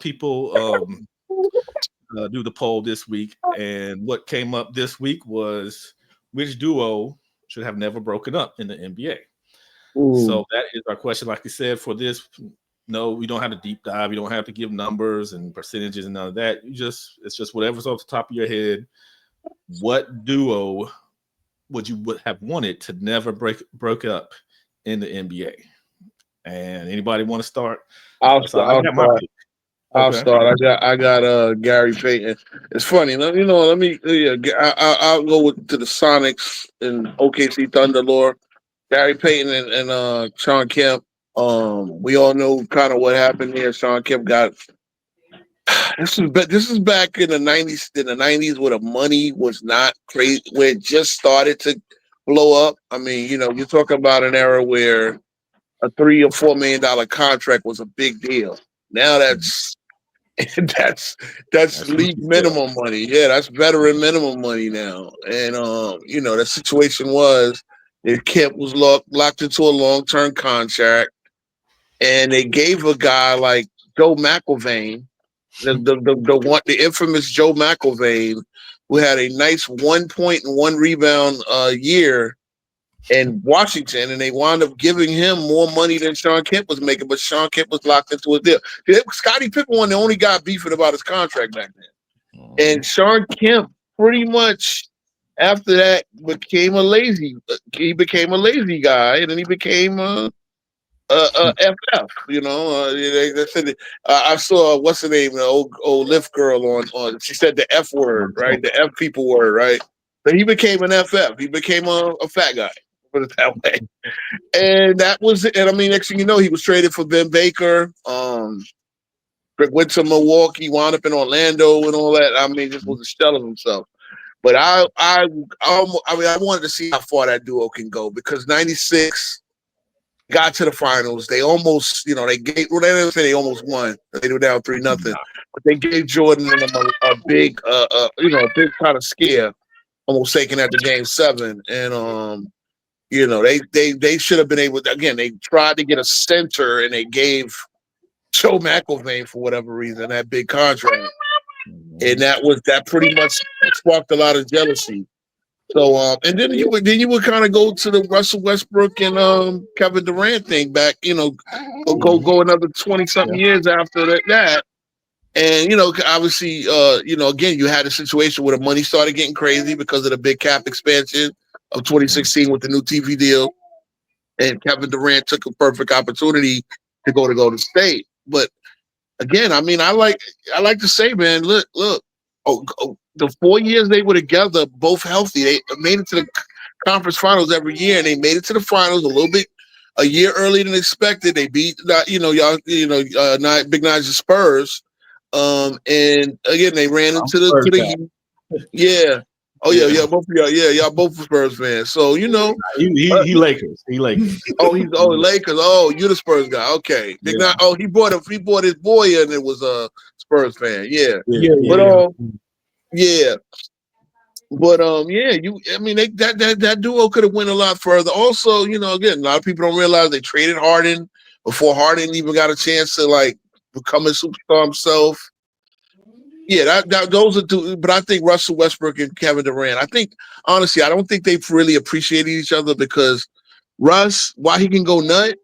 people do the poll this week, and what came up this week was which duo should have never broken up in the NBA. Ooh. So that is our question. Like you said, for this, no, we don't have to deep dive. You don't have to give numbers and percentages and none of that. It's just whatever's off the top of your head. What duo would have wanted to never broke up in the NBA? And anybody want to start? I'll So start. I I'll got my start. pick. I'll Okay. start. I got Gary Payton. It's funny. Let me. Yeah, I'll go to the Sonics and OKC Thunder lore. Gary Payton and Sean Kemp. We all know kind of what happened here. Sean Kemp got this is back in the 90s. In the 90s, where the money was not crazy, where it just started to blow up. I mean, you're talking about an era where a $3 or $4 million contract was a big deal. Now that's that's That's league rookie scale. minimum money. Yeah, that's veteran minimum money now. And the situation was that Kemp was locked into a long-term contract, and they gave a guy like Joe McIlvaine, the infamous Joe McIlvaine, who had a nice 1 point and 1 rebound year in Washington, and they wound up giving him more money than Sean Kemp was making, but Sean Kemp was locked into a deal. Scottie Pippen was the only guy beefing about his contract back then. Mhm. And Sean Kemp pretty much after that he became a lazy guy, and then he became FF. They said I saw what's her name, the old Lyft girl on. She said the F word, right? The F people word, right? So he became an FF. He became a fat guy. Put it that way. And that was it. And I mean, next thing you know, he was traded for Ben Baker. Went to Milwaukee, wound up in Orlando, and all that. I mean, just was a shell of himself. But I wanted to see how far that duo can go, because '96 got to the finals. They almost, they gave. Well, they didn't say they almost won. They were down 3-0, but they gave Jordan and them a big, a big kind of scare, almost taking at the game 7. And they should have been able to, again, they tried to get a center, and they gave Joe McIlvaine, for whatever reason, that big contract. And that pretty much sparked a lot of jealousy. So and then you would kind of go to the Russell Westbrook and Kevin Durant thing back, go another 20 something years after that. And obviously, again, you had a situation where the money started getting crazy because of the big cap expansion of 2016 with the new TV deal, and Kevin Durant took a perfect opportunity to go to Golden State. But again, I mean, I like to say, man, look, the 4 years they were together, both healthy, they made it to the conference finals every year, and they made it to the finals a year earlier than expected. They beat Big Nines and Spurs, and again they ran I'm into the Spurs to the guy. Heat. Yeah. Oh Yeah. yeah, both of y'all both Spurs fans. So He Lakers. He Lakers. he's Lakers. Oh, you the Spurs guy. Okay. Big Nine. Yeah. Oh, he brought his boy in and was a Spurs fan. Yeah. Yeah. Yeah, Yeah. But yeah. yeah. But yeah, I mean, that duo could have went a lot further. Also, again, a lot of people don't realize they traded Harden before Harden even got a chance to become a superstar himself. Yeah, those are two. But I think Russell Westbrook and Kevin Durant. I think honestly, I don't think they've really appreciated each other, because Russ, while he can go nut,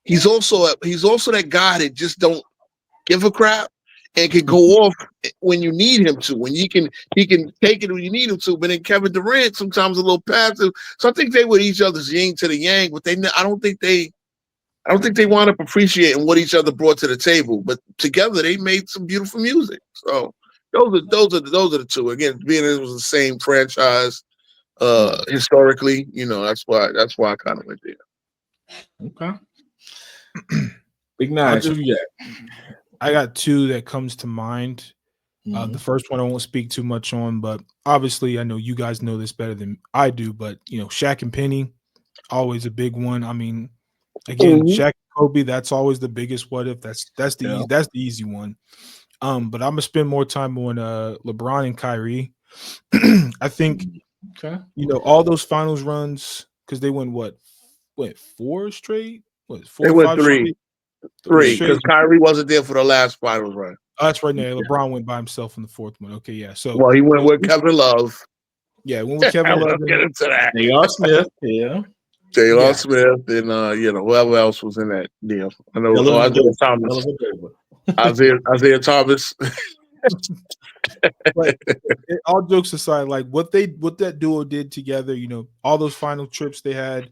he's also that guy that just don't give a crap and can go off when you need him to. When he can take it when you need him to. But then Kevin Durant sometimes a little passive. So I think they were each other's yin to the yang, but I don't think they wound up appreciating what each other brought to the table. But together they made some beautiful music. So those are the two. Again, being it was the same franchise historically, that's why I kind of went there. Okay. Big I'll Nine. Who just you got? I got two that comes to mind. The first one I won't speak too much on, but obviously I know you guys know this better than I do. But Shaq and Penny, always a big one. I mean, again, Mhm. Shaq and Kobe, that's always the biggest what if. That's the Yeah. that's the easy one. But I'm gonna spend more time on LeBron and Kyrie. I think Okay. all those finals runs, because they went what 4 straight, They four or went five three. straight. Three, because Kyrie wasn't there for the last finals run. Oh, that's right. Now LeBron went by himself in the fourth one. Okay, yeah. So well, he went with Kevin Love. Yeah, went with Kevin Love. Get into that. J.R. Smith, yeah. J.R. Smith and whoever else was in that deal. I know Isaiah Thomas. Isaiah Thomas. But all jokes aside, like what that duo did together, all those final trips they had,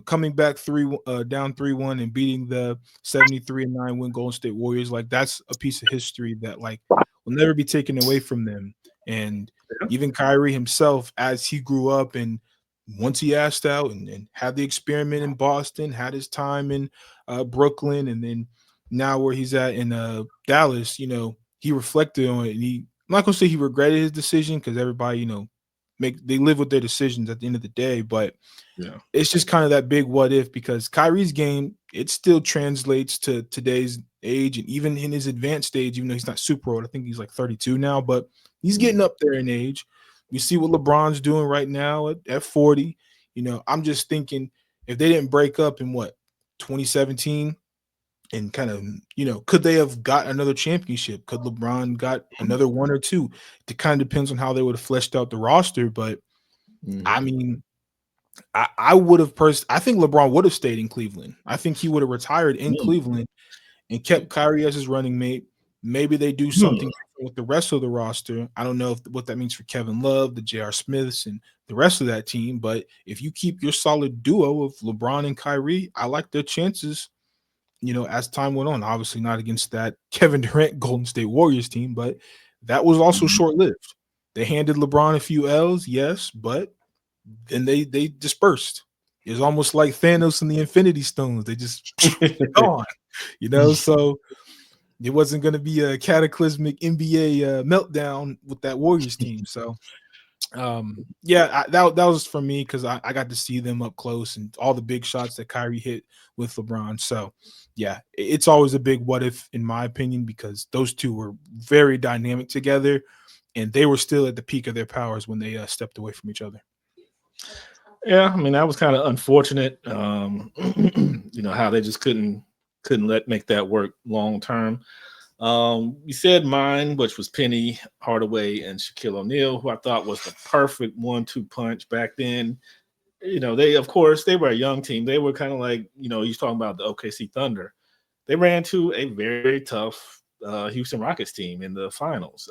coming back down 3-1 and beating the 73-9 win Golden State Warriors, like that's a piece of history that like will never be taken away from them. And even Kyrie himself, as he grew up and once he asked out and had the experiment in Boston, had his time in Brooklyn, and then now where he's at in Dallas, he reflected on it, and I'm not gonna say he regretted his decision because everybody, they live with their decisions at the end of the day. But it's just kind of that big what if, because Kyrie's game, it still translates to today's age, and even in his advanced stage, even though he's not super old, I think he's like 32 now, but he's getting up there in age. You see what LeBron's doing right now at 40. I'm just thinking if they didn't break up in 2017. And kind of, could they have got another championship? Could LeBron got another one or two? It kind of depends on how they would have fleshed out the roster. But I mean, I would have I think LeBron would have stayed in Cleveland. I think he would have retired in Cleveland and kept Kyrie as his running mate. Maybe they do something with the rest of the roster. I don't know what that means for Kevin Love, the J.R. Smiths, and the rest of that team. But if you keep your solid duo of LeBron and Kyrie, I like their chances. As time went on, obviously not against that Kevin Durant Golden State Warriors team, but that was also short-lived. They handed LeBron a few L's, yes, but then they dispersed. It's almost like Thanos and the Infinity Stones. They just gone, so it wasn't going to be a cataclysmic NBA meltdown with that Warriors team. So that was for me because I got to see them up close and all the big shots that Kyrie hit with LeBron. So yeah, it's always a big what if in my opinion, because those two were very dynamic together and they were still at the peak of their powers when they stepped away from each other. Yeah, I mean that was kind of unfortunate. How they just couldn't make that work long term. You said mine, which was Penny Hardaway and Shaquille O'Neal, who I thought was the perfect 1-2 punch back then. They were a young team. They were kind of like, he's talking about the OKC Thunder. They ran to a very tough Houston Rockets team in the finals.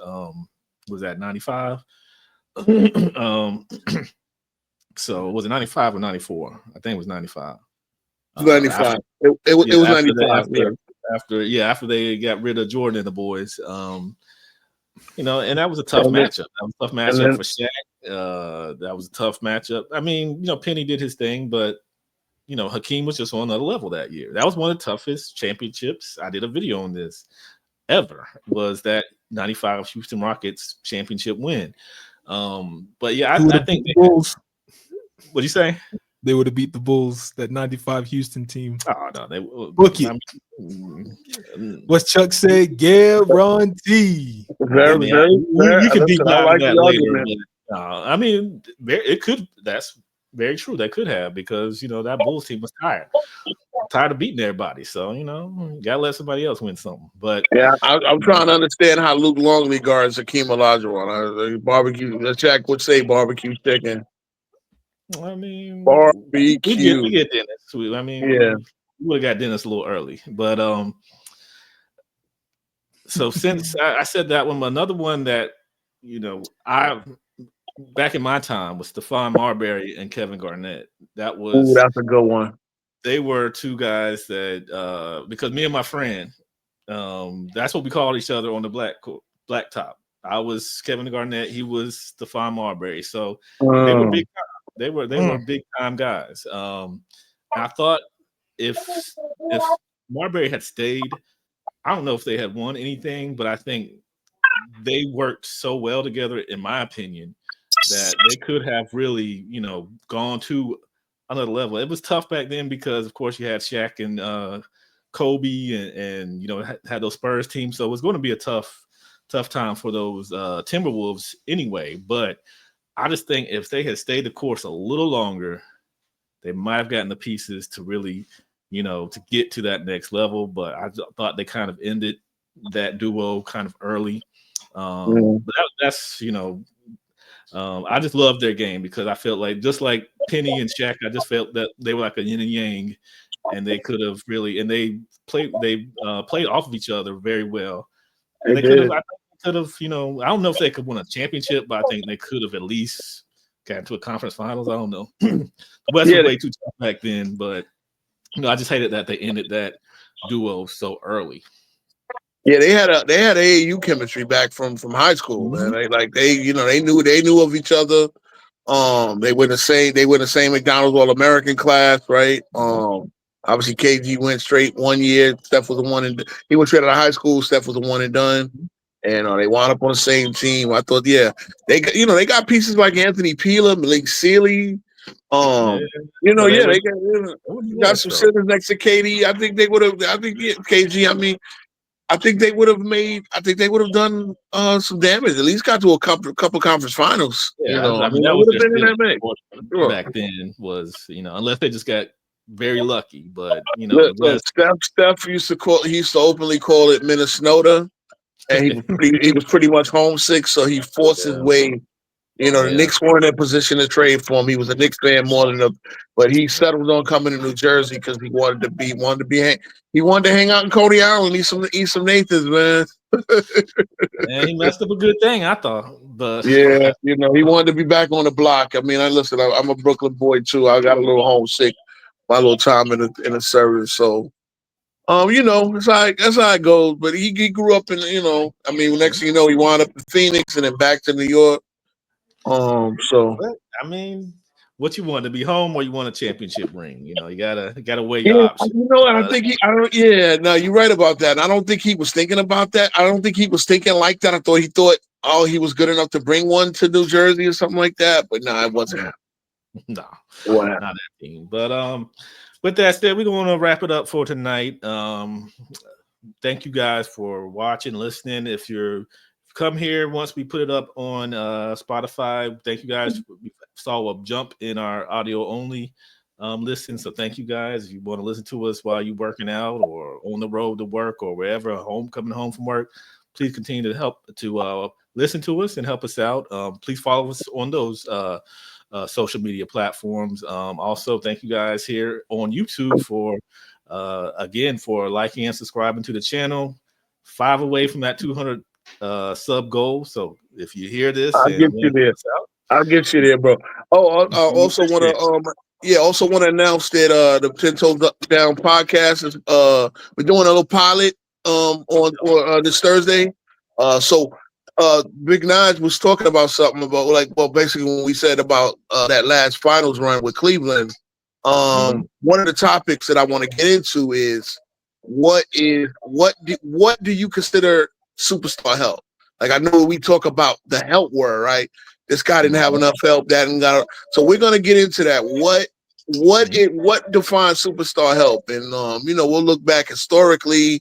Was that 95? So was it 95 or 94? I think it was 95. 95. It was 95. After they got rid of Jordan and the boys, and that was a tough matchup. That was a tough matchup for Shaq. That was a tough matchup. I mean, Penny did his thing, but Hakeem was just on another level that year. That was one of the toughest championships. I did a video on this ever. Was that 95 Houston Rockets championship win? But yeah, I think the Bulls. What'd you say? They would have beat the Bulls, that 95 Houston team. Oh, no. They book it. What's Chuck said? Guarantee. You can beat that later. I mean, it could. That's very true. They could have because, that Bulls team was tired of beating everybody. So, got to let somebody else win something. But yeah, I'm trying to understand how Luke Longley guards Hakeem Olajuwon. Barbecue. Jack would say barbecue chicken. I mean, barbecue. We get Dennis. I mean, we would have got Dennis a little early, but so since I said that one, another one that I back in my time was Stephon Marbury and Kevin Garnett. That's a good one. They were two guys that because me and my friend, that's what we called each other on the blacktop. I was Kevin Garnett. He was Stephon Marbury. So they were big time. They were big time guys. I thought if Marbury had stayed, I don't know if they had won anything, but I think they worked so well together, in my opinion, that they could have really, gone to another level. It was tough back then because, of course, you had Shaq and Kobe and had those Spurs teams. So it was going to be a tough time for those Timberwolves anyway. But I just think if they had stayed the course a little longer, they might have gotten the pieces to really to get to that next level. But I thought they kind of ended that duo kind of early. But that's I just love their game because I felt like just like Penny and Shaq, I just felt that they were like a yin and yang, and they could have really and they played off of each other very well. And they could have, I think they could have, I don't know if they could win a championship, but I think they could have at least got to a conference finals. I don't know. The West was way too tough back then, but I just hated that they ended that duo so early. Yeah, they had AAU chemistry back from high school, man. They knew of each other. They were the same McDonald's All American class, right? Obviously KG went straight 1 year. Steph was the one, and he went straight out of high school. Steph was the one and done, and they wound up on the same team. I thought, they got pieces like Anthony Peeler, Malik Sealy. They got some sitters next to KD. I think they would have. I think KG. I mean. I think they would have done some damage. At least got to a couple conference finals. Yeah, that would have been in that mix. Back then was unless they just got very lucky. But look, Steph used to openly call it Minnesota, and he was pretty much homesick, so he forced his way. The Knicks weren't in a position to trade for him. He was a Knicks fan more than but he settled on coming to New Jersey because he wanted to hang out in Coney Island, eat some Nathan's, man. And he messed up a good thing, I thought. But yeah, he wanted to be back on the block. I mean, I'm a Brooklyn boy too. I got a little homesick my little time in the service, so. That's how it goes. But he grew up in, next thing you know, he wound up in Phoenix and then back to New York. So I mean, what you want to be home or you want a championship ring? You gotta weigh your options. No, you're right about that. I don't think he was thinking about that. I don't think he was thinking like that. I thought he was good enough to bring one to New Jersey or something like that. But no, it wasn't happening. No, not that team. But with that said, we're going to wrap it up for tonight. Thank you guys for watching, listening. If you're come here once we put it up on Spotify. Thank you guys. We saw a jump in our audio only listen. So thank you guys. If you want to listen to us while you're working out or on the road to work or wherever, coming home from work, please continue to listen to us and help us out. Please follow us on those social media platforms. Also, thank you guys here on YouTube for liking and subscribing to the channel. 5 away from that 200 sub goal. So if you hear this, I'll get you there. I'll get you there, bro. Oh, I also want to announce that the 10 Toes Down podcast is we're doing a little pilot on this Thursday. So Big Nige was talking about something about basically when we said about that last finals run with Cleveland. One of the topics that I want to get into is what do you consider superstar help? Like, I know we talk about the help word, right? This guy didn't have enough help, so we're gonna get into that. What defines superstar help? And we'll look back historically,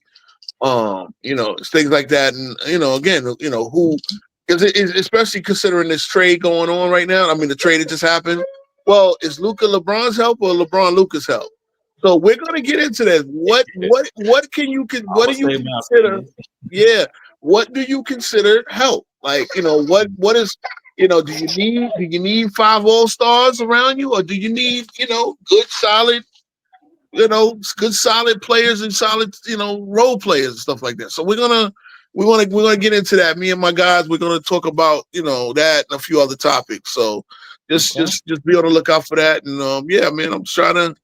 things like that. And again, who is especially considering this trade going on right now. I mean, the trade that just happened. Well, is Luka LeBron's help or LeBron Luka's help? So we're gonna get into that. What do you consider? Yeah, what do you consider help? Like, what is do you need 5 all-stars around you, or do you need good solid players and solid role players and stuff like that? So we're gonna get into that. Me and my guys, we're gonna talk about that and a few other topics. So just be on the lookout for that. And man, I'm trying to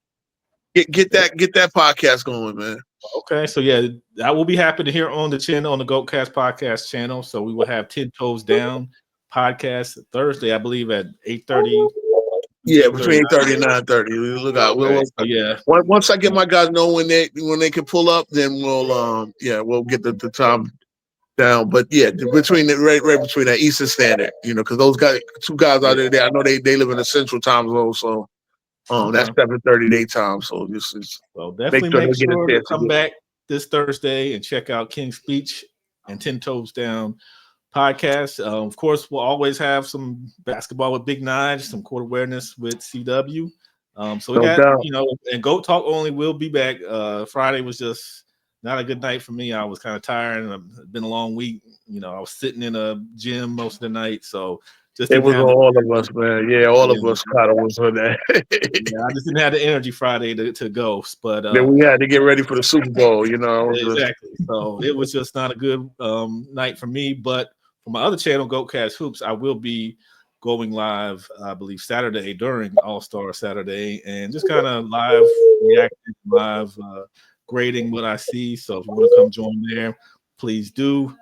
get that podcast going, man. Okay, so I will be happy to hear on the channel, on the GOATcast podcast channel. So we will have 10 Toes Down podcast Thursday, I believe, at 8:30. Yeah, between 8:30 and 9:30. Look out. Okay. Once I get my guys know when they can pull up, then we'll get the time down. But yeah, between right between that Eastern Standard, because those guys, 2 guys out there, I know they live in the Central Time Zone, so that's 7:30 their time. So definitely make sure to come back this Thursday and check out King's Speech and 10 Toes Down podcast. Of course, we'll always have some basketball with Big Nige, some court awareness with CW. So we No got, doubt. and Goat Talk only will be back. Friday was just not a good night for me. I was kind of tired, and it's been a long week. I was sitting in a gym most of the night, so just It didn't was have all of us, man. Yeah, all of us kind of was on that. yeah, I just didn't have the energy Friday to go. But Then we had to get ready for the Super Bowl, It was just, exactly. So it was just not a good night for me. But for my other channel, GOATcast Hoops, I will be going live, I believe, Saturday during All-Star Saturday, and just kind of live reacting, live grading what I see. So if you want to come join there, please do.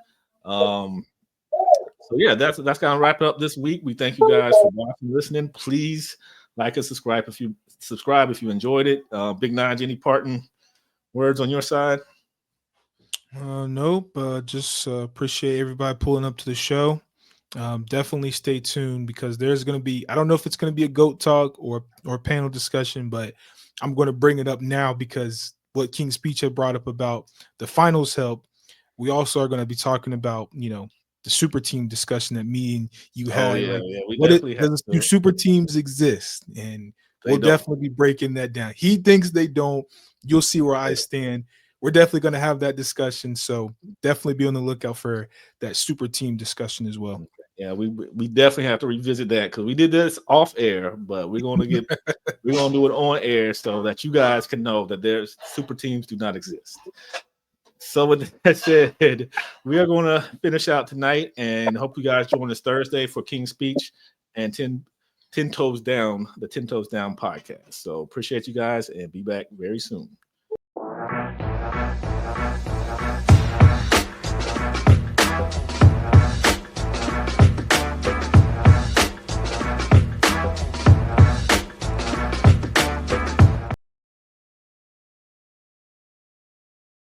So yeah, that's kind of wrap it up this week. We thank you guys for watching, listening. Please like and subscribe if you enjoyed it. Big Nine, any parting words on your side? Nope. Just appreciate everybody pulling up to the show. Definitely stay tuned because there's going to be, I don't know if it's going to be a GOAT talk or panel discussion, but I'm going to bring it up now because what King Speech had brought up about the finals help. We also are going to be talking about, the super team discussion that me and you Oh had. yeah, Like, yeah. We what definitely have does do to. super teams exist? And They we'll don't. definitely be breaking that down. He thinks they don't. You'll see where I stand. We're definitely going to have that discussion. So definitely be on the lookout for that super team discussion as well. Yeah, we definitely have to revisit that because we did this off air, but we're gonna do it on air so that you guys can know that there's super teams do not exist. So with that said, we are gonna finish out tonight and hope you guys join us Thursday for King's Speech and 10 Toes Down, the 10 Toes Down podcast. So appreciate you guys and be back very soon.